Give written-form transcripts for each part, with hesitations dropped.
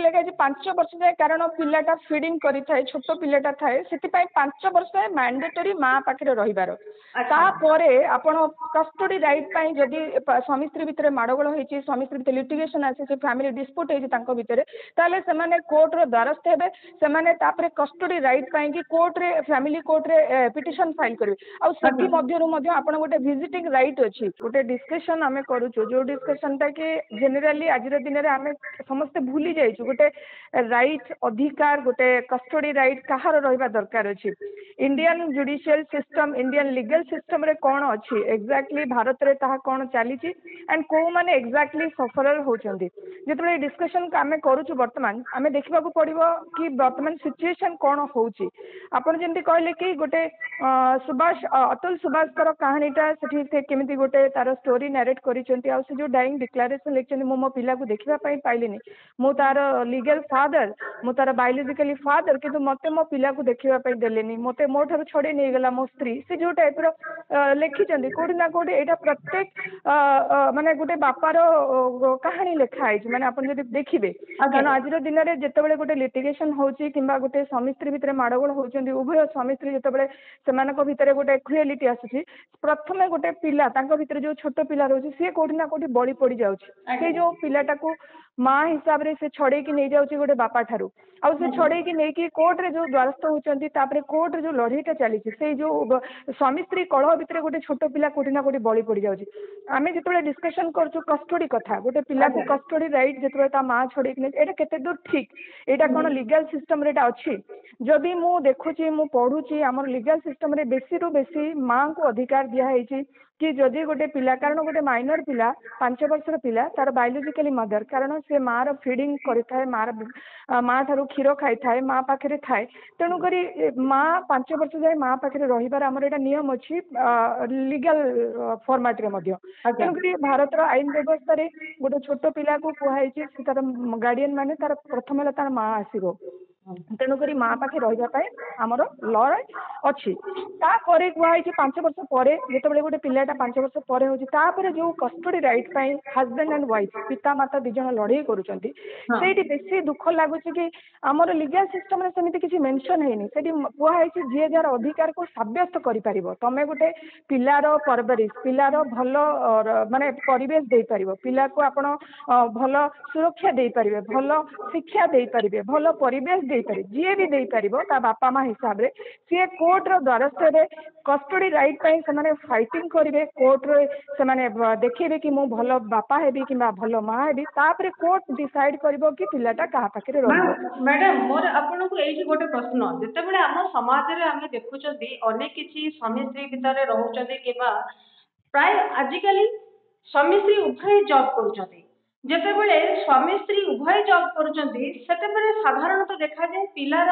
ଲେଖା ହେଇଛି 5 ବର୍ଷ ଯାଏ, କାରଣ ପିଲାଟା ଫିଡିଂ କରିଥାଏ, ଛୋଟ ପିଲାଟା ଥାଏ, ସେଥିପାଇଁ 5 ବର୍ଷ ଯାଏ ମ୍ୟାଣ୍ଡେଟୋରୀ ମା ପାଖରେ ରହିବାର। ତାପରେ ଆପଣ କଷ୍ଟଡି ରାଇଟ୍ ପାଇଁ ଯଦି ସ୍ୱାମୀ ସ୍ତ୍ରୀ ଭିତରେ ମାଡ଼ଗୋଳ ହେଇଛି, ସ୍ୱାମୀ ସ୍ତ୍ରୀ ଭିତରେ ଲିଟିଗେସନ ଆସିଛି, ଫ୍ୟାମିଲି ଡିସ୍ପ୍ୟୁଟ ହେଇଛି ତାଙ୍କ ଭିତରେ, ତାହେଲେ ସେମାନେ କୋର୍ଟର ଦ୍ୱାରସ୍ଥ ହେବେ। ସେମାନେ ତାପରେ କଷ୍ଟଡି ରାଇଟ୍ ପାଇଁକି କୋର୍ଟରେ ଫ୍ୟାମିଲି କୋର୍ଟରେ ପିଟିସନ ଫାଇଲ କରିବେ। ଆଉ ସେଥି ମଧ୍ୟରୁ ମଧ୍ୟ ଆପଣ ଗୋଟେ ଭିଜିଟିଂ ରାଇଟ୍ ଅଛି, ଗୋଟେ ଡିସ୍କସନ ଆମେ କରୁଛୁ, ଯୋଉ ଡିସ୍କସନଟା କି ଜେନେରାଲି ଆଜିର ଦିନରେ ଆମେ ସମସ୍ତେ ଭୁଲି ଯାଇଛୁ। ଗୋଟେ ରାଇଟ୍ ଅଧିକାର, ଗୋଟେ କଷ୍ଟଡି ରାଇଟ୍ କାହାର ରହିବା ଦରକାର ଅଛି। Indian judicial system, Indian legal ସିଷ୍ଟମରେ କ'ଣ ଅଛି ଏକ୍ଜାକ୍ଟଲି, ଭାରତରେ ତାହା କ'ଣ ଚାଲିଛି ଆଣ୍ଡ କୋଉମାନେ ଏକ୍ଜାକ୍ଟଲି ସଫର ହଉଛନ୍ତି। ଯେତେବେଳେ ଡିସ୍କସନ ଆମେ କରୁଛୁ ବର୍ତ୍ତମାନ, ଆମେ ଦେଖିବାକୁ ପଡିବ କି ବର୍ତ୍ତମାନ ସିଚୁଏସନ କ'ଣ ହଉଛି। ଆପଣ ଯେମିତି କହିଲେ କି ଗୋଟେ ସୁଭାଷ, ଅତୁଲ ସୁଭାଷଙ୍କର କାହାଣୀଟା ସେଠି ସେ କେମିତି ଗୋଟେ ତାର ଷ୍ଟୋରି ନାରେଟ୍ କରିଛନ୍ତି, ଆଉ ସେ ଯୋଉ ଡାଇଂ ଡିକ୍ଲାରେସନ ଲେଖିଛନ୍ତି, ମୁଁ ମୋ ପିଲାକୁ ଦେଖିବା ପାଇଁ ପାଇଲିନି, ମୁଁ ତାର ଲିଗାଲ ଫାଦର, ମୁଁ ତାର ବାୟୋଲୋଜିକାଲି ଫାଦର, କିନ୍ତୁ ମତେ ମୋ ପିଲାକୁ ଦେଖିବା ପାଇଁ ଦେଲେନି, ମତେ ମୋ ଠାରୁ ଛଡେଇ ନେଇଗଲା ମୋ ସ୍ତ୍ରୀ। ସେ ଯୋଉ ଟାଇପର ଲେଖିଛନ୍ତି, କୋଉଠି ନା କୋଉଠି ଏଇଟା ପ୍ରତ୍ୟେକ ମାନେ ଗୋଟେ ବାପାର କାହାଣୀ ଲେଖା ହେଇଛି, ମାନେ ଆପଣ ଯଦି ଦେଖିବେ। କାରଣ ଆଜିର ଦିନରେ ଯେତେବେଳେ ଗୋଟେ ଲିଟିଗେସନ ହଉଛି କିମ୍ବା ଗୋଟେ ସ୍ୱାମୀ ସ୍ତ୍ରୀ ଭିତରେ ମାଡ଼ଗୋଳ ହଉଛନ୍ତି, ଉଭୟ ସ୍ୱାମୀ ସ୍ତ୍ରୀ ଯେତେବେଳେ ସେମାନଙ୍କ ଭିତରେ ଗୋଟେ କ୍ରୁଏଲିଟି ଆସୁଛି, ପ୍ରଥମେ ଗୋଟେ ପିଲା ତାଙ୍କ ଭିତରେ ଯୋଉ ଛୋଟ ପିଲା ରହୁଛି, ସିଏ କୋଉଠି ନା କୋଉଠି ବଳି ପଡି ଯାଉଛି। ସେ ଯୋଉ ପିଲାଟାକୁ ମା ହିସାବରେ ସେ ଛଡେଇକି ନେଇଯାଉଛି ଗୋଟେ ବାପା ଠାରୁ, ଆଉ ସେ ଛଡେଇକି ନେଇକି କୋର୍ଟରେ ଯୋଉ ଦ୍ୱାରସ୍ଥ ହଉଛନ୍ତି, ତାପରେ କୋର୍ଟରେ ଯୋଉ ଲଢେଇଟା ଚାଲିଛି, ସେଇ ଯୋଉ ସ୍ୱାମୀ ସ୍ତ୍ରୀ କଳହ ଭିତରେ ଗୋଟେ ଛୋଟ ପିଲା କୋଉଠି ନା କୋଉଠି ବଳି ପଡି ଯାଉଛି। ଆମେ ଯେତେବେଳେ ଡିସ୍କସନ କରୁଛୁ କଷ୍ଟଡି କଥା, ଗୋଟେ ପିଲାକୁ କଷ୍ଟଡି ରାଇଟ୍ ଯେତେବେଳେ ତା ମା ଛଡେଇକି ନେଇ, ଏଇଟା କେତେ ଦୂର ଠିକ, ଏଇଟା କ'ଣ ଲିଗାଲ ସିଷ୍ଟମରେ ଏଇଟା ଅଛି? ଯଦି ମୁଁ ଦେଖୁଛି, ମୁଁ ପଢୁଛି, ଆମର ଲିଗାଲ ସିଷ୍ଟମରେ ବେଶୀରୁ ବେଶୀ ମାଙ୍କୁ ଅଧିକାର ଦିଆହେଇଛି କି ଯଦି ଗୋଟେ ପିଲା, କାରଣ ଗୋଟେ ମାଇନର ପିଲା, 5 ବର୍ଷର ପିଲା, ତାର ବାୟୋଲୋଜିକାଲି ମଦର, କାରଣ ସେ ମାର ଫିଡିଂ କରିଥାଏ, ମା ଠାରୁ କ୍ଷୀର ଖାଇଥାଏ, ମା ପାଖରେ ଥାଏ। ତେଣୁକରି ମା 5 ବର୍ଷ ଯାଏ ମା ପାଖରେ ରହିବାର ଆମର ଏଇଟା ନିୟମ ଅଛି ଲିଗାଲ ଫର୍ମାଟରେ ମଧ୍ୟ। ତେଣୁକରି ଭାରତର ଆଇନ ବ୍ୟବସ୍ଥାରେ ଗୋଟେ ଛୋଟ ପିଲାକୁ କୁହାଯାଇଛି, ସେ ତାର ଗାର୍ଡିଆନ ମାନେ ତାର ପ୍ରଥମେ ହେଲା ତାର ମା ଆସିବ। ତେଣୁକରି ମା ପାଖେ ରହିବା ପାଇଁ ଆମର ଲ ଅଛି। ତାପରେ କୁହାଯାଇଛି 5 ବର୍ଷ ପରେ, ଯେତେବେଳେ ଗୋଟେ ପିଲାଟା 5 ବର୍ଷ ପରେ ହଉଛି, ତାପରେ ଯୋଉ କଷ୍ଟଡି ରାଇଟ୍ ପାଇଁ ହଜବେଣ୍ଡ ଆଣ୍ଡ ୱାଇଫ, ପିତା ମାତା 2 ଜଣ ଲଢେଇ କରୁଛନ୍ତି, ସେଇଠି ବେଶୀ ଦୁଃଖ ଲାଗୁଛି କି ଆମର ଲିଗାଲ ସିଷ୍ଟମରେ ସେମିତି କିଛି ମେନସନ ହେଇନି। ସେଠି କୁହାଯାଇଛି ଯିଏ ଯାହାର ଅଧିକାରକୁ ସାବ୍ୟସ୍ତ କରିପାରିବ। ତମେ ଗୋଟେ ପିଲାର ପରବରିଶ, ପିଲାର ଭଲ ମାନେ ପରିବେଶ ଦେଇପାରିବ, ପିଲାକୁ ଆପଣ ଭଲ ସୁରକ୍ଷା ଦେଇପାରିବେ, ଭଲ ଶିକ୍ଷା ଦେଇପାରିବେ, ଭଲ ପରିବେଶ ଦେଇପାରିବେ, ଯିଏ ବି ଦେଇପାରିବ ତା ବାପା ମା ହିସାବରେ, ସିଏ କୋର୍ଟର ଦ୍ୱାରସ୍ଥ ହେବେ। କଷ୍ଟଡି ରାଇଟ୍ ପାଇଁ ସେମାନେ ଫାଇଟିଂ କରିବେ, କୋର୍ଟରେ ସେମାନେ ଦେଖେଇବେ କି ମୁଁ ଭଲ ବାପା ହେବି କିମ୍ବା ଭଲ ମା ହେବି, ତାପରେ କୋର୍ଟ ଡିସାଇଡ କରିବ କି ପିଲାଟା କାହା ପାଖରେ ରହିବ। ମ୍ୟାଡାମ, ମୋର ଆପଣଙ୍କୁ ଏଇଠି ଗୋଟେ ପ୍ରଶ୍ନ, ଯେତେବେଳେ ଆମ ସମାଜରେ ଆମେ ଦେଖୁଛନ୍ତି ଅନେକ କିଛି ସ୍ୱାମୀ ସ୍ତ୍ରୀ ଭିତରେ ରହୁଛନ୍ତି, କିମ୍ବା ପ୍ରାୟ ଆଜିକାଲି ସ୍ୱାମୀ ସ୍ତ୍ରୀ ଉଭୟ ଜବ୍ କରୁଛନ୍ତି, ଯେତେବେଳେ ସ୍ୱାମୀ ସ୍ତ୍ରୀ ଉଭୟ ଜବ୍ କରୁଛନ୍ତି, ସେତେବେଳେ ସାଧାରଣତଃ ଦେଖାଯାଏ ପିଲାର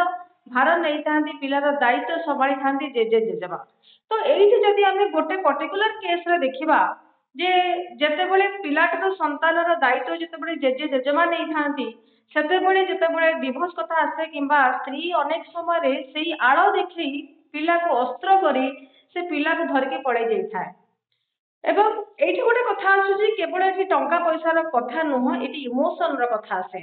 ଭାର ନେଇଥାନ୍ତି, ପିଲାର ଦାୟିତ୍ୱ ସମ୍ଭାଳିଥାନ୍ତି ଜେଜେ ଜେଜେମା। ତ ଏଇଠି ଯଦି ଆମେ ଗୋଟେ ପର୍ଟିକୁଲାର କେସରେ ଦେଖିବା, ଯେ ଯେତେବେଳେ ପିଲାଟାର ସନ୍ତାନର ଦାୟିତ୍ୱ ଯେତେବେଳେ ଜେଜେ ଜେଜେମା ନେଇଥାନ୍ତି, ସେତେବେଳେ ଯେତେବେଳେ ଡିଭୋର୍ସ କଥା ଆସେ, କିମ୍ବା ସ୍ତ୍ରୀ ଅନେକ ସମୟରେ ସେଇ ଆଳ ଦେଖେଇ ପିଲାକୁ ଅସ୍ତ୍ର କରି ସେ ପିଲାକୁ ଧରିକି ପଳେଇ ଯାଇଥାଏ। ଏବଂ ଏଇଠି ଗୋଟେ କଥା ଆସୁଛି, କେବଳ ଏଠି ଟଙ୍କା ପଇସାର କଥା ନୁହଁ, ଏଠି ଇମୋସନର କଥା ଆସେ।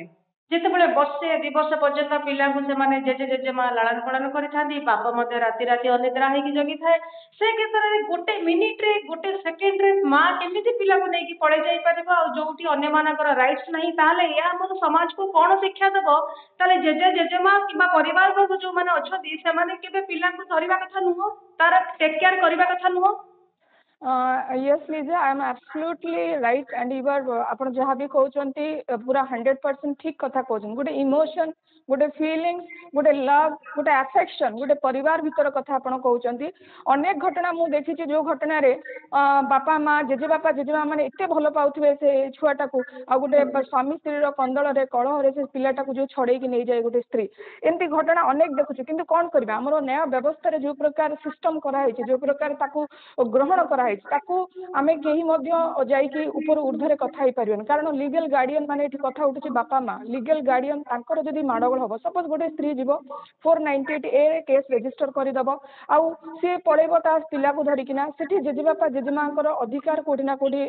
ଯେତେବେଳେ ବର୍ଷେ 2 ବର୍ଷ ପର୍ଯ୍ୟନ୍ତ ପିଲାଙ୍କୁ ସେମାନେ ଜେଜେ ଜେଜେମା ଲାଳନ ପାଳନ କରିଥାନ୍ତି, ବାପା ମଧ୍ୟ ରାତି ରାତି ଅନିଦ୍ରା ହେଇକି ଜଗିଥାଏ, ସେ କ୍ଷେତ୍ରରେ ଗୋଟେ ମିନିଟରେ, ଗୋଟେ ସେକେଣ୍ଡରେ ମା କେମିତି ପିଲାକୁ ନେଇକି ପଳେଇ ଯାଇପାରିବ, ଆଉ ଯୋଉଠି ଅନ୍ୟମାନଙ୍କର ରାଇଟ୍ସ ନାହିଁ, ତାହେଲେ ଏହା ଆମର ସମାଜକୁ କ'ଣ ଶିକ୍ଷା ଦେବ? ତାହେଲେ ଜେଜେ ଜେଜେମା କିମ୍ବା ପରିବାର ବର୍ଗ ଯୋଉମାନେ ଅଛନ୍ତି, ସେମାନେ କେବେ ପିଲାଙ୍କୁ ଧରିବା କଥା ନୁହଁ, ତାର ଟେକ୍ କେୟାର କରିବା କଥା ନୁହଁ। yes Lisa, I am absolutely right and you are ଆପଣ ଯାହା ବି କହୁଛନ୍ତି ପୁରା 100% ଠିକ କଥା କହୁଛନ୍ତି। ଗୋଟେ ଇମୋସନ, ଗୋଟେ ଫିଲିଂସ, ଗୋଟେ ଲଭ, ଗୋଟେ ଆଫେକ୍ସନ, ଗୋଟେ ପରିବାର ଭିତର କଥା ଆପଣ କହୁଛନ୍ତି। ଅନେକ ଘଟଣା ମୁଁ ଦେଖିଛି, ଯୋଉ ଘଟଣାରେ ବାପା ମା, ଜେଜେ ବାପା ଜେଜେମା ମାନେ ଏତେ ଭଲ ପାଉଥିବେ ସେ ଛୁଆଟାକୁ, ଆଉ ଗୋଟେ ସ୍ୱାମୀ ସ୍ତ୍ରୀର କନ୍ଦଳରେ କଳହରେ ସେ ପିଲାଟାକୁ ଯୋଉ ଛଡେଇକି ନେଇଯାଏ ଗୋଟେ ସ୍ତ୍ରୀ, ଏମିତି ଘଟଣା ଅନେକ ଦେଖୁଛୁ। କିନ୍ତୁ କ'ଣ କରିବା, ଆମର ନ୍ୟାୟ ବ୍ୟବସ୍ଥାରେ ଯୋଉ ପ୍ରକାର ସିଷ୍ଟମ କରାହେଇଛି, ଯୋଉ ପ୍ରକାର ତାକୁ ଗ୍ରହଣ କରାହେଇଛି, କରାଯାଇଛି ତାକୁ ଆମେ କେହି ମଧ୍ୟ ଯାଇକି ଉପର ଊର୍ଦ୍ଧ୍ୱରେ କଥା ହେଇପାରିବାନି କାରଣ ଲିଗାଲ ଗାର୍ଡିଆନ ମାନେ ଏଠି କଥା ଉଠୁଛି ବାପା ମା ଲିଗାଲ ଗାର୍ଡିଆନ ତାଙ୍କର ଯଦି ମାଡ଼ଗୋଳ ହବ ସପୋଜ ଗୋଟେ ସ୍ତ୍ରୀ ଯିବ 498A କେସ୍ ରେଜିଷ୍ଟର କରିଦବ ଆଉ ସିଏ ପଳେଇବ ତା ପିଲାକୁ ଧରିକିନା ସେଠି ଜେଜେବାପା ଜେଜେମାଙ୍କର ଅଧିକାର କୋଉଠି ନା କୋଉଠି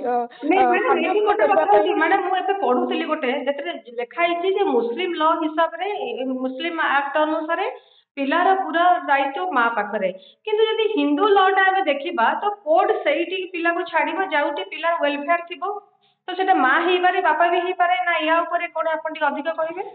ମ୍ୟାଡାମ ଏଠି ସାବ୍ୟସ୍ତ ଗୋଟେ କରିବା କଥା ପାଇଁ ଅଛି ମ୍ୟାଡାମ ମୁଁ ଏବେ ପଢୁଥିଲି ଗୋଟେ ସେଥିରେ ଲେଖା ହେଇଛି ଯେ ମୁସଲିମ ଲ ହିସାବରେ ମୁସଲିମ ଆକ୍ଟ ଅନୁସାରେ ପିଲାର ପୁରା ଦାୟିତ୍ୱ ମା ପାଖରେ କିନ୍ତୁ ଯଦି ହିନ୍ଦୁ ଲ ଟା ଆମେ ଦେଖିବା ତ କୋର୍ଟ ସେଇଠି ପିଲାକୁ ଛାଡିବ ଯୋଉଠି ପିଲା ୱେଲଫେୟାର ଥିବ ତ ସେଟା ମା ହେଇପାରେ ବାପା ବି ହେଇପାରେ ନା ୟା ଉପରେ କଣ ଆପଣ ଟିକେ ଅଧିକ କହିବେ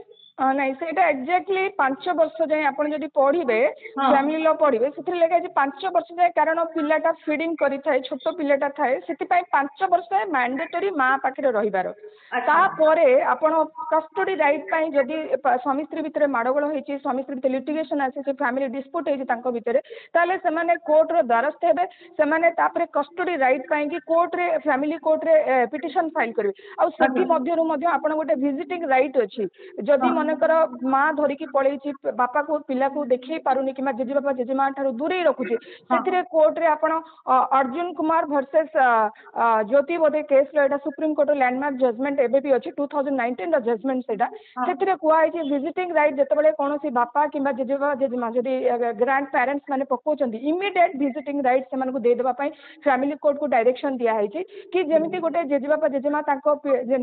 ନାଇଁ ସେଇଟା ଏକ୍ଜାକ୍ଟଲି 5 ବର୍ଷ ଯାଏଁ ଆପଣ ଯଦି ପଢିବେ ହଁ ଫ୍ୟାମିଲି ଲ ପଢିବେ ସେଥିରେ ଲେଖା ହେଇଛି 5 ବର୍ଷ ଯାଏଁ କାରଣ ପିଲାଟା ଫିଡିଙ୍ଗ କରିଥାଏ ଛୋଟ ପିଲାଟା ଥାଏ ସେଥିପାଇଁ 5 ବର୍ଷ ଯାଏଁ ମ୍ୟାଣ୍ଡେଟୋରୀ ମା ପାଖରେ ରହିବାର ଆଚ୍ଛା ତାପରେ ଆପଣ କଷ୍ଟଡି ରାଇଟ୍ ପାଇଁ ଯଦି ସ୍ୱାମୀ ସ୍ତ୍ରୀ ଭିତରେ ମାଡ଼ଗୋଳ ହେଇଛି ସ୍ୱାମୀ ସ୍ତ୍ରୀ ଭିତରେ ଲିଟିଗେସନ ଆସିଛି ଫ୍ୟାମିଲି ଡିସ୍ପ୍ୟୁଟ ହେଇଛି ତାଙ୍କ ଭିତରେ ତାହେଲେ ସେମାନେ କୋର୍ଟର ଦ୍ୱାରସ୍ଥ ହେବେ ସେମାନେ ତାପରେ କଷ୍ଟଡି ରାଇଟ୍ ପାଇଁକି କୋର୍ଟରେ ଫ୍ୟାମିଲି କୋର୍ଟରେ ପିଟିସନ ଫାଇଲ କରିବେ ଆଉ ସେଥି ମଧ୍ୟରୁ ମଧ୍ୟ ଆପଣ ଗୋଟେ ଭିଜିଟିଂ ରାଇଟ୍ ଅଛି ଯଦି ମନେକର ମା ଧରିକି ପଳେଇଛି ବାପାକୁ ପିଲାକୁ ଦେଖେଇ ପାରୁନି କିମ୍ବା ଜେଜେବାପା ଜେଜେମା ଠାରୁ ଦୂରେଇ ରଖୁଛି ସେଥିରେ କୋର୍ଟରେ ଆପଣ ଅର୍ଜୁନ କୁମାର ଭର୍ସେସ ଜ୍ୟୋତି ବୋଧେ କେସ୍ ଏଟା ସୁପ୍ରିମକୋର୍ଟ ଲ୍ୟାଣ୍ଡମାର୍କ ଜଜମେଣ୍ଟ ଏବେ ବି ଅଛି 2019 ର ଜଜମେଣ୍ଟ ସେଇଟା ସେଥିରେ କୁହାଯାଇଛି ଭିଜିଟିଂ ରାଇଟ୍ ଯେତେବେଳେ କୌଣସି ବାପା କିମ୍ବା ଜେଜେବାପା ଜେଜେମା ଯଦି ଗ୍ରାଣ୍ଡ ପ୍ୟାରେଣ୍ଟସ ମାନେ ପକାଉଛନ୍ତି ଇମିଡିଏଟ୍ ଭିଜିଟିଂ ରାଇଟ୍ ସେମାନଙ୍କୁ ଦେଇଦେବା ପାଇଁ ଫ୍ୟାମିଲି କୋର୍ଟକୁ ଡାଇରେକ୍ସନ ଦିଆହେଇଛି କି ଯେମିତି ଗୋଟେ ଜେଜେବାପା ଜେଜେମା ତାଙ୍କ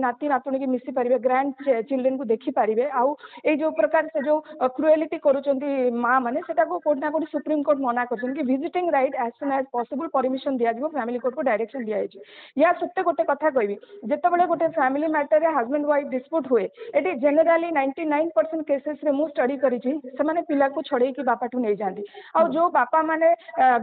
ନାତି ନାତୁଣୀକି ମିଶି ପାରିବେ ଗ୍ରାଣ୍ଡ ଚିଲଡ୍ରେନକୁ ଦେଖିପାରିବେ ଆଉ ଏଇ ଯୋଉ ପ୍ରକାର ସେ ଯୋଉ କ୍ରୁଏଲିଟି କରୁଛନ୍ତି ମା ମାନେ ସେଟାକୁ କୋଉଠି ନା କୋଉଠି ସୁପ୍ରିମକୋର୍ଟ ମନା କରୁଛନ୍ତି କି ଭିଜିଟିଂ ରାଇଟ୍ ଆଜ୍ ସୁନ୍ ଆଜ୍ ପସିବଲ ପରମିଶନ ଦିଆଯିବ ଫ୍ୟାମିଲି କୋର୍ଟକୁ ଡାଇରେକ୍ସନ ଦିଆଯାଇଛି ୟା ସତ୍ତ୍ୱେ ଗୋଟେ କଥା କହିବି ଯେତେବେଳେ ଗୋଟେ ଫ୍ୟାମିଲି ମ୍ୟାଟରରେ ହଜବେଣ୍ଡ ୱାଇଫ୍ ଡିସ୍ପ୍ୟୁଟ ହୁଏ ଏଠି ଜେନେରାଲି 99% କେସେସରେ ମୁଁ ଷ୍ଟଡି କରିଛି ସେମାନେ ପିଲାକୁ ଛଡେଇକି ବାପାଠୁ ନେଇଯାଆନ୍ତି ଆଉ ଯୋଉ ବାପା ମାନେ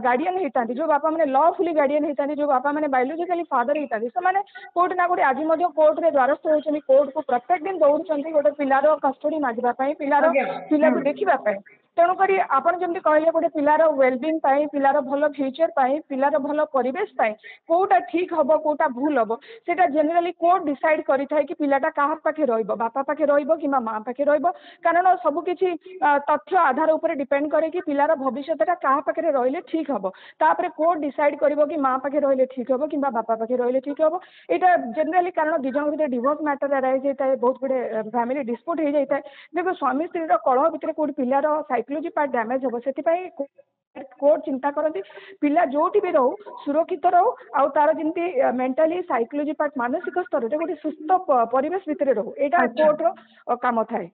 ଗାର୍ଡିଆନ ହେଇଥାନ୍ତି ଯୋଉ ବାପା ମାନେ ଲଫୁଲି ଗାର୍ଡିଆନ ହେଇଥାନ୍ତି ଯୋଉ ବାପା ମାନେ ବାୟୋଲୋଜିକାଲି ଫାଦର ହେଇଥାନ୍ତି ସେମାନେ କୋଉଠି ନା କୋଉଠି ଆଜି ମଧ୍ୟ କୋର୍ଟରେ ଦ୍ୱାରସ୍ଥ ହଉଛନ୍ତି କୋର୍ଟକୁ ପ୍ରତ୍ୟେକ ଦିନ ଦୌଡୁଛନ୍ତି ଗୋଟେ ପିଲାର କଷ୍ଟଡି ମାଗିବା ପାଇଁ ପିଲାକୁ ଦେଖିବା ପାଇଁ ତେଣୁକରି ଆପଣ ଯେମିତି କହିଲେ ଗୋଟେ ପିଲାର ୱେଲବିଂ ପାଇଁ ପିଲାର ଭଲ ଫ୍ୟୁଚର ପାଇଁ ପିଲାର ଭଲ ପରିବେଶ ପାଇଁ କୋଉଟା ଠିକ ହବ କୋଉଟା ଭୁଲ ହବ ସେଟା ଜେନେରାଲି କୋର୍ଟ ଡିସାଇଡ କରିଥାଏ କି ପିଲାଟା କାହା ପାଖେ ରହିବ ବାପା ପାଖେ ରହିବ କିମ୍ବା ମା ପାଖେ ରହିବ କାରଣ ସବୁ କିଛି ତଥ୍ୟ ଆଧାର ଉପରେ ଡିପେଣ୍ଡ କରେ କି ପିଲାର ଭବିଷ୍ୟତଟା କାହା ପାଖରେ ରହିଲେ ଠିକ ହବ ତାପରେ କୋର୍ଟ ଡିସାଇଡ କରିବ କି ମା ପାଖେ ରହିଲେ ଠିକ ହବ କିମ୍ବା ବାପା ପାଖେ ରହିଲେ ଠିକ ହବ ଏଇଟା ଜେନେରାଲି କାରଣ ଦି ଜଣଙ୍କ ଭିତରେ ଡିଭୋର୍ସ ମ୍ୟାଟର ଆରାଇଜ ହେଇଥାଏ ବହୁତ ଗୁଡେ ଫ୍ୟାମିଲି ଡିସ୍ପ୍ୟୁଟ ହେଇଯାଇଥାଏ ଦେଖ ସ୍ୱାମୀ ସ୍ତ୍ରୀର କଳହ ଭିତରେ କୋଉଠି ପିଲାର ସାଇକୋଲୋଜି ପାର୍ଟ ଡ୍ୟାମେଜ ହବ ସେଥିପାଇଁ କୋର୍ଟ ଚିନ୍ତା କରନ୍ତି ପିଲା ଯୋଉଠି ବି ରହୁ ସୁରକ୍ଷିତ ରହୁ ଆଉ ତାର ଯେମିତି ମେଣ୍ଟାଲି ସାଇକୋଲୋଜି ପାର୍ଟ ମାନସିକ ସ୍ତରରେ ଗୋଟେ ସୁସ୍ଥ ପରିବେଶ ଭିତରେ ରହୁ ଏଇଟା କୋର୍ଟର କାମ ଥାଏ